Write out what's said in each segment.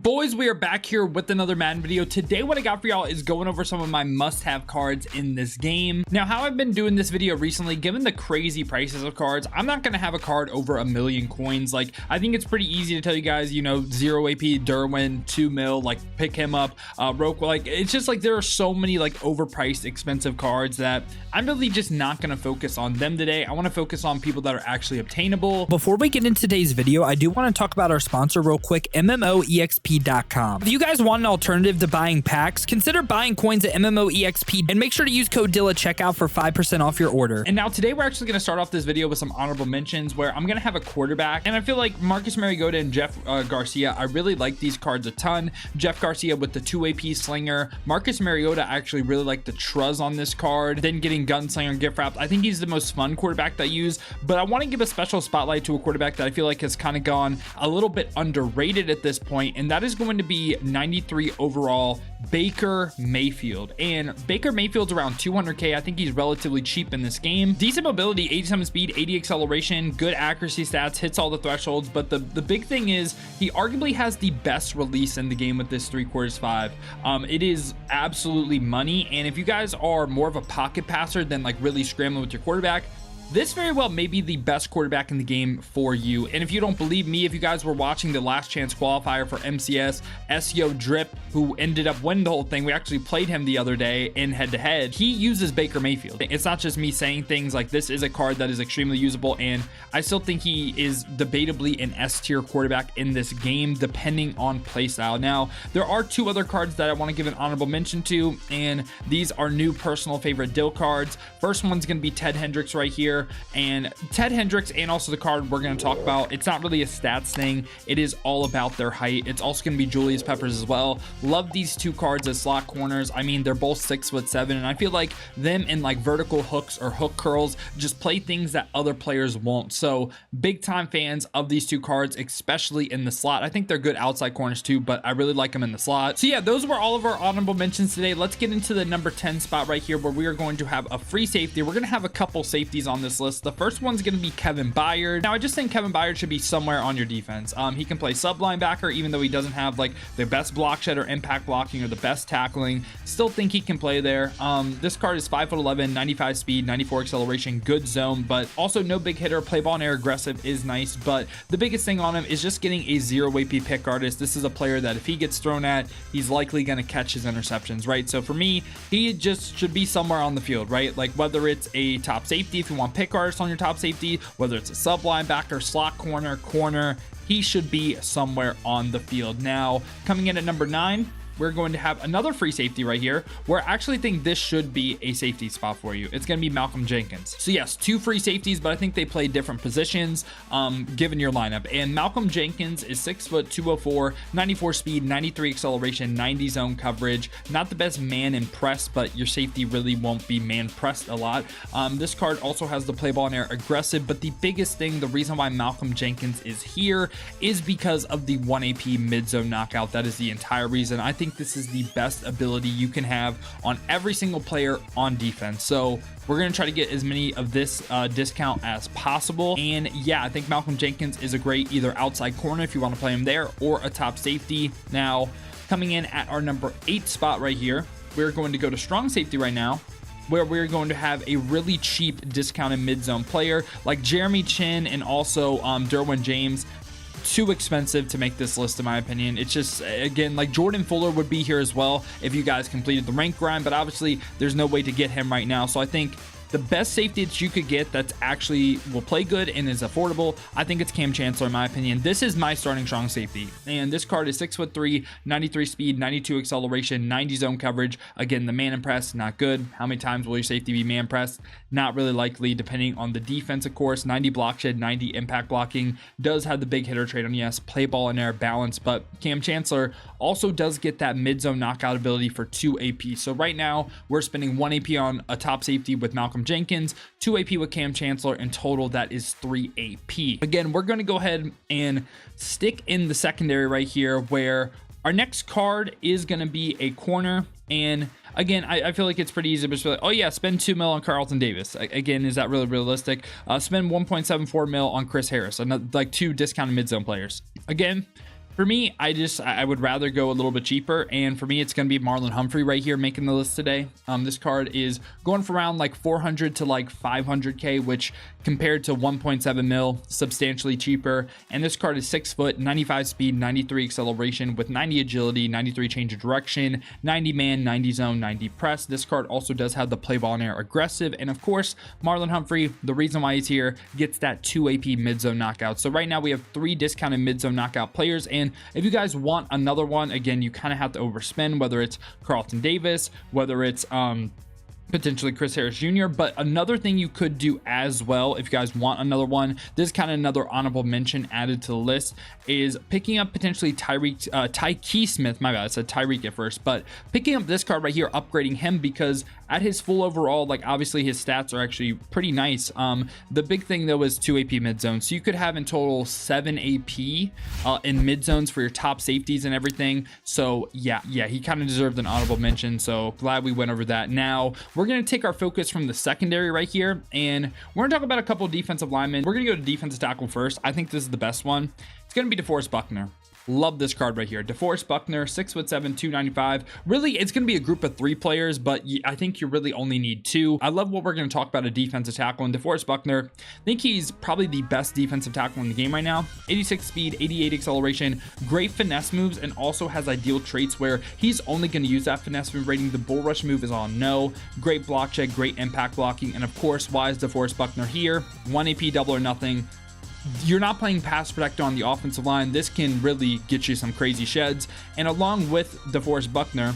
Boys, we are back here with another Madden video. Today what I got for y'all is going over some of my must-have cards in this game. Now, how I've been doing this video recently, given the crazy prices of cards, I'm not gonna have a card over 1,000,000 coins. Like, I think it's pretty easy to tell you guys, you know, 0 AP Derwin, 2 mil, like pick him up. Roque, like, it's just like there are so many like overpriced expensive cards that I'm really just not gonna focus on them today. I want to focus on people that are actually obtainable. Before we get into today's video, I do want to talk about our sponsor real quick, MMOEXP. If you guys want an alternative to buying packs, consider buying coins at MMOEXP and make sure to use code DILLA checkout for 5% off your order. And now today we're actually going to start off this video with some honorable mentions where I'm going to have a quarterback, and I feel like Marcus Mariota and Jeff Garcia, I really like these cards a ton. Jeff Garcia with the 2 AP slinger. Marcus Mariota, I actually really like the Truz on this card. Then getting Gunslinger gift wrapped. I think he's the most fun quarterback that I use, but I want to give a special spotlight to a quarterback that I feel like has kind of gone a little bit underrated at this point, and that is going to be 93 overall Baker Mayfield. And Baker Mayfield's around 200k. I think he's relatively cheap in this game. Decent mobility, 87 speed, 80 acceleration, good accuracy stats, hits all the thresholds, but the big thing is he arguably has the best release in the game with this 3/4 5. It is absolutely money, and if you guys are more of a pocket passer than like really scrambling with your quarterback, this very well may be the best quarterback in the game for you. And if you don't believe me, if you guys were watching the last chance qualifier for MCS, SEO Drip, who ended up winning the whole thing, we actually played him the other day in head-to-head. He uses Baker Mayfield. It's not just me saying things. Like, this is a card that is extremely usable, and I still think he is debatably an S-tier quarterback in this game, depending on playstyle. Now, there are two other cards that I want to give an honorable mention to, and these are new personal favorite Dill cards. First one's going to be Ted Hendricks right here. And Ted Hendricks, and also the card we're going to talk about, it's not really a stats thing, it is all about their height. It's also going to be Julius Peppers as well. Love these two cards as slot corners. I mean, they're both 6'7", and I feel like them in like vertical hooks or hook curls just play things that other players won't. So big time fans of these two cards, especially in the slot. I think they're good outside corners too, but I really like them in the slot. So yeah, those were all of our honorable mentions today. Let's get into the number 10 spot right here, where we are going to have a free safety. We're going to have a couple safeties on this list. The first one's going to be Kevin Byard. Now, I just think Kevin Byard should be somewhere on your defense. He can play sub linebacker, even though he doesn't have like the best block shed or impact blocking or the best tackling. Still think he can play there. This card is 5'11", 95 speed, 94 acceleration, good zone, but also no big hitter. Play ball and air aggressive is nice, but the biggest thing on him is just getting a 0 AP pick artist. This is a player that if he gets thrown at, he's likely going to catch his interceptions, right? So for me, he just should be somewhere on the field, right? Like, whether it's a top safety, if you want pick artists on your top safety, whether it's a sub linebacker, slot corner, he should be somewhere on the field. Now, coming in at number 9, we're going to have another free safety right here, where I actually think this should be a safety spot for you. It's going to be Malcolm Jenkins. So yes, two free safeties, but I think they play different positions given your lineup. And Malcolm Jenkins is 6 foot, 204, 94 speed, 93 acceleration, 90 zone coverage. Not the best man in press, but your safety really won't be man pressed a lot. This card also has the play ball and air aggressive, but the biggest thing, the reason why Malcolm Jenkins is here is because of the 1 AP mid zone knockout. That is the entire reason. I think this is the best ability you can have on every single player on defense. So we're going to try to get as many of this discount as possible. And yeah, I think Malcolm Jenkins is a great either outside corner if you want to play him there, or a top safety. Now, coming in at our number 8 spot right here, we're going to go to strong safety right now, where we're going to have a really cheap discounted mid-zone player like Jeremy Chin and also Derwin James. Too expensive to make this list, in my opinion. It's just, again, like Jordan Fuller would be here as well if you guys completed the rank grind, but obviously there's no way to get him right now. So I think the best safety that you could get that's actually will play good and is affordable, I think it's Cam Chancellor, in my opinion. This is my starting strong safety, and this card is 6'3", 93 speed, 92 acceleration, 90 zone coverage. Again, the man and press, not good. How many times will your safety be man pressed? Not really likely, depending on the defense, of course. 90 block shed, 90 impact blocking. Does have the big hitter trait on, yes, play ball and air balance, but Cam Chancellor also does get that mid zone knockout ability for 2 AP. So right now we're spending 1 AP on a top safety with Malcolm Jenkins, 2 AP with Cam Chancellor. In total, that is 3 AP. Again, we're going to go ahead and stick in the secondary right here, where our next card is going to be a corner. And again, I feel like it's pretty easy, but just be like, oh yeah, spend 2 mil on Carlton Davis. Again, is that really realistic? Spend 1.74 mil on Chris Harris, another, like 2 discounted mid-zone players. Again, For me, I would rather go a little bit cheaper, and for me, it's going to be Marlon Humphrey right here making the list today. This card is going for around like 400 to like 500k, which compared to 1.7 mil, substantially cheaper. And this card is 6 foot, 95 speed, 93 acceleration with 90 agility, 93 change of direction, 90 man, 90 zone, 90 press. This card also does have the play ball and air aggressive, and of course, Marlon Humphrey, the reason why he's here, gets that 2 AP mid zone knockout. So right now we have 3 discounted mid zone knockout players, and if you guys want another one, again, you kind of have to overspend, whether it's Carlton Davis, whether it's potentially Chris Harris Jr. But another thing you could do as well, if you guys want another one, this is kind of another honorable mention added to the list, is picking up potentially Tyke Smith. My bad, I said Tyreek at first, but picking up this card right here, upgrading him, because at his full overall, like obviously his stats are actually pretty nice. The big thing though is 2 AP mid zone, so you could have in total 7 AP in mid zones for your top safeties and everything. So yeah, he kind of deserved an honorable mention, so glad we went over that. Now we're going to take our focus from the secondary right here, and we're going to talk about a couple defensive linemen. We're going to go to defensive tackle first. I think this is the best one. It's going to be DeForest Buckner. Love this card right here. DeForest Buckner, 6'7", 295. Really, it's going to be a group of 3 players, but I think you really only need 2. I love what we're going to talk about a defensive tackle. And DeForest Buckner, I think he's probably the best defensive tackle in the game right now. 86 speed, 88 acceleration, great finesse moves, and also has ideal traits where he's only going to use that finesse move rating. The bull rush move is on no. Great block check, great impact blocking, and of course, why is DeForest Buckner here? 1 AP double or nothing. You're not playing pass protector on the offensive line. This can really get you some crazy sheds. And along with DeForest Buckner,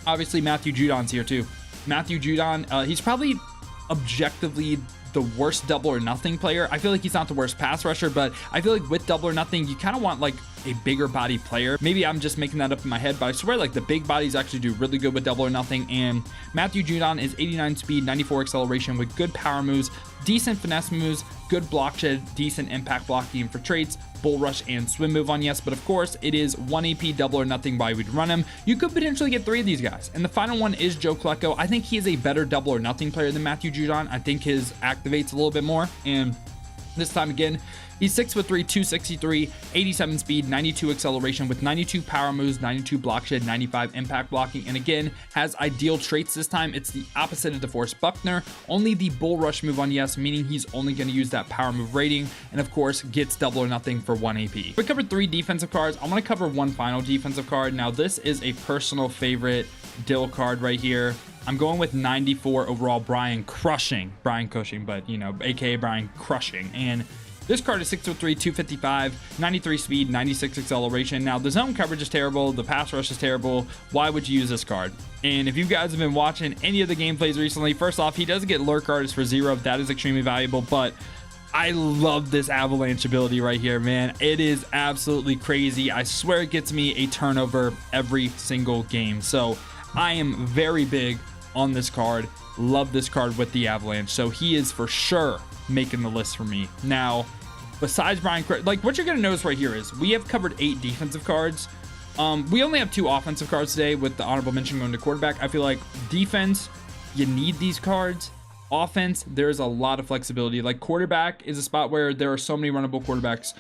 obviously Matthew Judon's here too. Matthew Judon, he's probably objectively the worst double or nothing player. I feel like he's not the worst pass rusher, but I feel like with double or nothing, you kind of want like a bigger body player. Maybe I'm just making that up in my head, but I swear like the big bodies actually do really good with double or nothing. And Matthew Judon is 89 speed, 94 acceleration with good power moves, decent finesse moves, good block shed, decent impact blocking for traits, bull rush and swim move on yes. But of course it is 1 AP double or nothing why we'd run him. You could potentially get 3 of these guys. And the final one is Joe Klecko. I think he is a better double or nothing player than Matthew Judon. I think his activates a little bit more, and this time again, he's 6'3", 263, 87 speed, 92 acceleration with 92 power moves, 92 block shed, 95 impact blocking, and again, has ideal traits this time. It's the opposite of DeForest Buckner, only the bull rush move on yes, meaning he's only going to use that power move rating, and of course, gets double or nothing for 1 AP. We covered 3 defensive cards. I want to cover one final defensive card. Now, this is a personal favorite Dill card right here. I'm going with 94 overall Brian Cushing, but you know, aka Brian Cushing. And this card is 6'3", 255, 93 speed, 96 acceleration. Now the zone coverage is terrible, the pass rush is terrible. Why would you use this card? And if you guys have been watching any of the gameplays recently, first off, he does get lurk artist for 0. That is extremely valuable, but I love this avalanche ability right here, man. It is absolutely crazy. I swear it gets me a turnover every single game. So I am very big on this card. Love this card with the avalanche. So he is for sure making the list for me. Now, besides Brian, like what you're going to notice right here is we have covered 8 defensive cards. We only have 2 offensive cards today with the honorable mention going to quarterback. I feel like defense, you need these cards. Offense, there's a lot of flexibility. Like quarterback is a spot where there are so many runnable quarterbacks.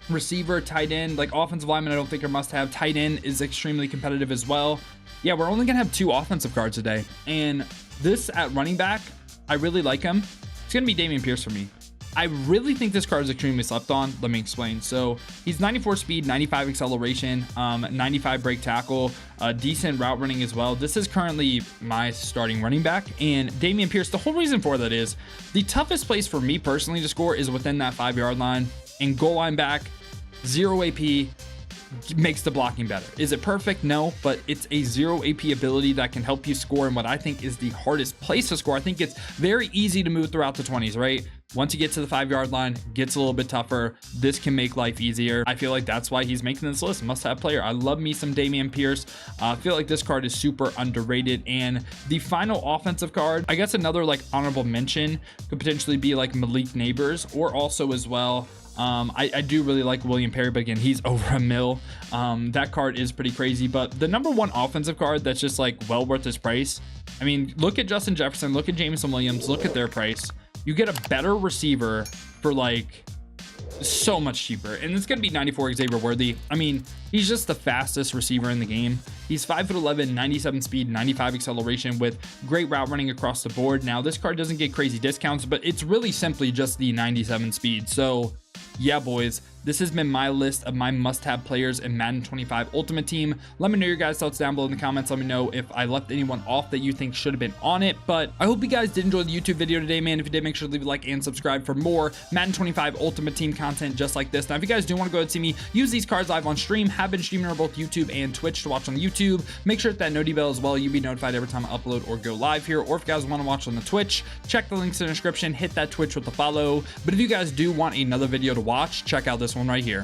Receiver, tight end, like offensive lineman, I don't think are must have. Tight end is extremely competitive as well. Yeah, we're only gonna have 2 offensive cards today. And this at running back, I really like him. It's gonna be Dameon Pierce for me. I really think this card is extremely slept on. Let me explain. So he's 94 speed, 95 acceleration, 95 break tackle, decent route running as well. This is currently my starting running back. And Dameon Pierce, the whole reason for that is the toughest place for me personally to score is within that 5-yard line. And goal line back, 0 AP, makes the blocking better. Is it perfect? No, but it's a 0 AP ability that can help you score in what I think is the hardest place to score. I think it's very easy to move throughout the 20s, right? Once you get to the 5-yard line, gets a little bit tougher. This can make life easier. I feel like that's why he's making this list. Must-have player. I love me some Dameon Pierce. I feel like this card is super underrated. And the final offensive card, I guess another like honorable mention could potentially be like Malik Neighbors, or also as well, I do really like William Perry, but again, he's over $1 million. That card is pretty crazy, but the number 1 offensive card that's just like well worth his price. I mean, look at Justin Jefferson, look at Jameson Williams, look at their price. You get a better receiver for like so much cheaper, and it's going to be 94 Xavier Worthy. I mean, he's just the fastest receiver in the game. He's 5'11", 97 speed, 95 acceleration with great route running across the board. Now, this card doesn't get crazy discounts, but it's really simply just the 97 speed. So yeah, boys, this has been my list of my must-have players in Madden 25 Ultimate Team. Let me know your guys' thoughts down below in the comments. Let me know if I left anyone off that you think should have been on it. But I hope you guys did enjoy the YouTube video today, man. If you did, make sure to leave a like and subscribe for more Madden 25 Ultimate Team content just like this. Now, if you guys do want to go ahead and see me use these cards live on stream, have been streaming on both YouTube and Twitch to watch on YouTube. Make sure to hit that noty bell as well. You'll be notified every time I upload or go live here. Or if you guys want to watch on the Twitch, check the links in the description. Hit that Twitch with the follow. But if you guys do want another video to watch, check out this one right here.